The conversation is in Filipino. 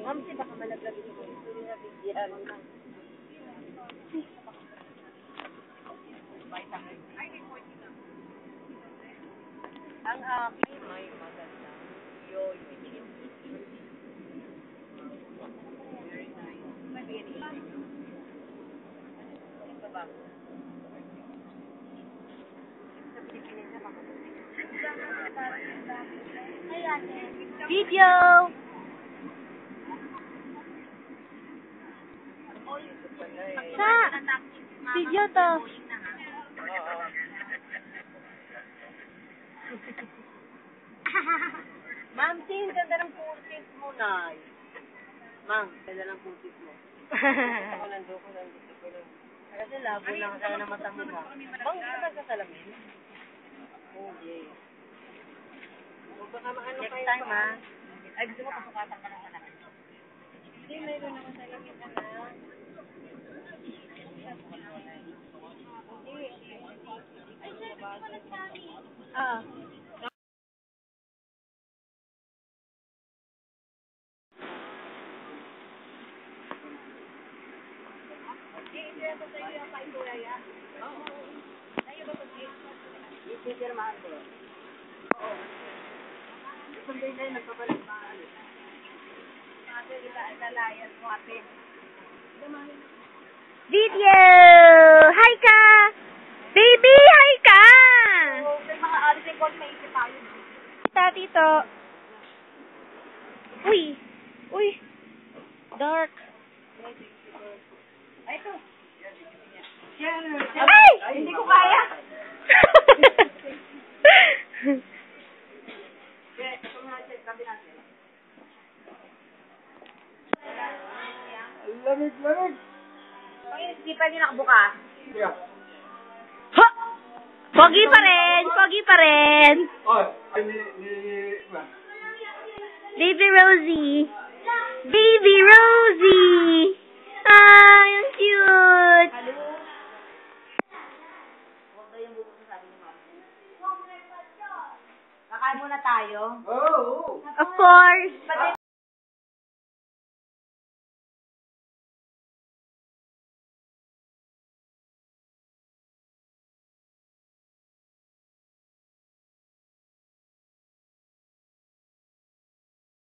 Ma'am, si baka malaglag ito. Hindi na bigyan. Ang akin, may magandang yoyo chin. Very nice. Very nice. Ito ba? Video! Sa! Video to. Ma'am, Tin, ganda ng putis mo, Nay. Ma'am, ganda ng putis mo. Ako nandun ko. Kasi labo lang kaya na mata mo, Ma'am. Bang, gusto ka sa salamin? Oh, yeah. Next time, ha? Ay, gusto mo pasukatan ka ng salamin? Hindi, mayroon naman salamin ka na. Ah. Video! Hi ka! Baby, hi ka! Tito. Uy! Uy! Dark. Ay! Hindi ko kaya! Lamig. Hindi pa rin nakabuka. Yeah. Ha! Pogi pa rin! Oh, ni Baby Rosie.